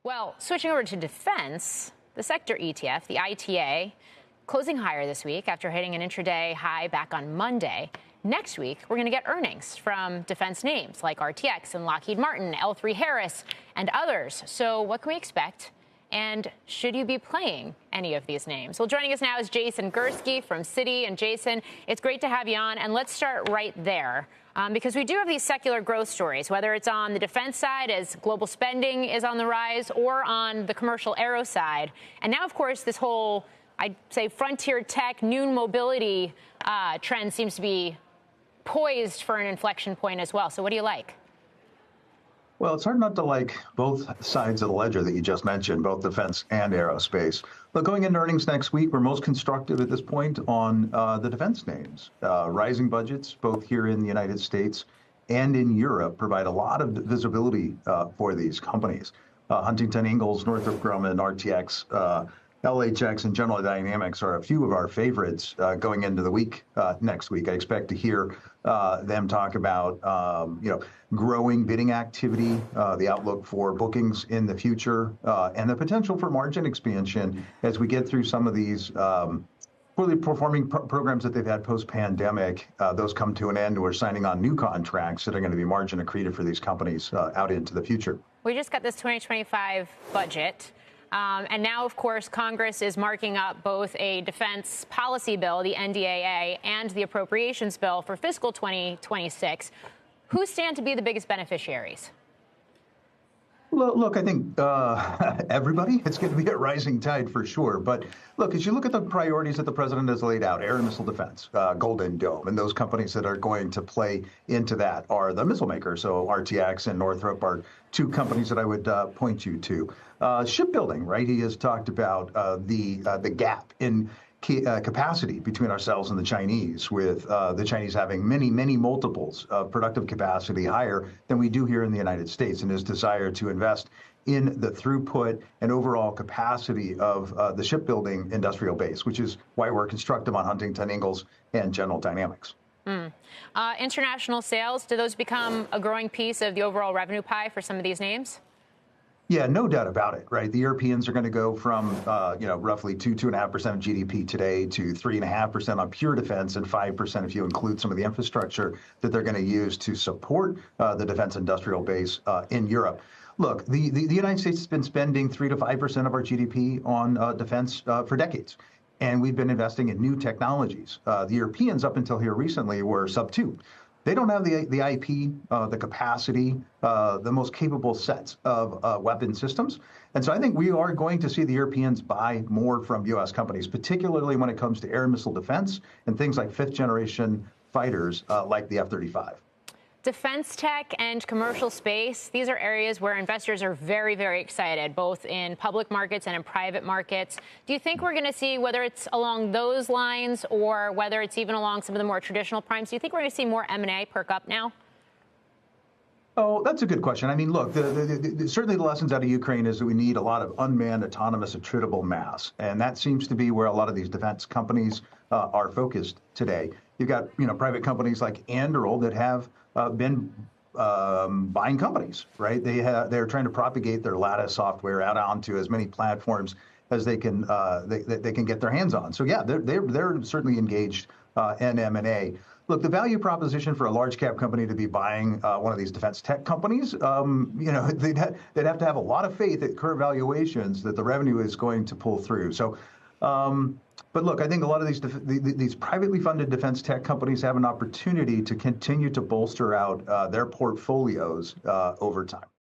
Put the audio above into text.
Well, switching over to defense, the sector ETF, the ITA, closing higher this week after hitting an intraday high back on Monday. Next week, we're going to get earnings from defense names like RTX and Lockheed Martin, L3 Harris, and others. So what can we expect? And should you be playing any of these names? Well, joining us now is Jason Gursky from Citi. And Jason, it's great to have you on. And let's start right there, because we do have these secular growth stories, whether it's on the defense side as global spending is on the rise or on the commercial aero side. And now, of course, this whole, I'd say, frontier tech, new mobility trend seems to be poised for an inflection point as well. So what do you like? Well, it's hard not to like both sides of the ledger that you just mentioned, both defense and aerospace. But going into earnings next week, we're most constructive at this point on the defense names. Rising budgets, both here in the United States and in Europe, provide a lot of visibility for these companies. Huntington Ingalls, Northrop Grumman, RTX, LHX, and General Dynamics are a few of our favorites going into the week next week. I expect to hear them talk about growing bidding activity, the outlook for bookings in the future, and the potential for margin expansion as we get through some of these poorly performing programs that they've had post-pandemic. Those come to an end. We're signing on new contracts that are going to be margin accretive for these companies out into the future. We just got this 2025 budget. And now, of course, Congress is marking up both a defense policy bill, the NDAA, and the appropriations bill for fiscal 2026. Who stand to be the biggest beneficiaries? Look, I think everybody. It's going to be a rising tide for sure. But look, as you look at the priorities that the president has laid out, air and missile defense, Golden Dome, and those companies that are going to play into that are the missile makers. So RTX and Northrop are two companies that I would point you to. Shipbuilding, right? He has talked about the gap in capacity between ourselves and the Chinese, with the Chinese having many multiples of productive capacity higher than we do here in the United States, and his desire to invest in the throughput and overall capacity of the shipbuilding industrial base, which is why we're constructive on Huntington Ingalls and General Dynamics. International sales, do those become a growing piece of the overall revenue pie for some of these names? Yeah, no doubt about it, right? The Europeans are going to go from, roughly 2.5% of GDP today to 3.5% on pure defense and 5% if you include some of the infrastructure that they're going to use to support the defense industrial base in Europe. Look, the United States has been spending 3 to 5% of our GDP on defense for decades. And we've been investing in new technologies. The Europeans, up until here recently, were sub 2. They don't have the IP, the capacity, the most capable sets of weapon systems. And so I think we are going to see the Europeans buy more from U.S. companies, particularly when it comes to air and missile defense and things like fifth-generation fighters like the F-35. Defense tech and commercial space, these are areas where investors are very excited, both in public markets and in private markets. Do you think we're going to see, whether it's along those lines or whether it's even along some of the more traditional primes, do you think we're going to see more M&A perk up now? Oh, that's a good question. I mean, look, certainly the lessons out of Ukraine is that we need a lot of unmanned, autonomous, attritable mass. And that seems to be where a lot of these defense companies are focused today. You've got, private companies like Anduril that have been buying companies, right? They're trying to propagate their Lattice software out onto as many platforms as they can get their hands on. So yeah, they're certainly engaged in M&A. Look, the value proposition for a large cap company to be buying one of these defense tech companies, they'd have to have a lot of faith at current valuations that the revenue is going to pull through. So. But look, I think a lot of these privately funded defense tech companies have an opportunity to continue to bolster out their portfolios over time.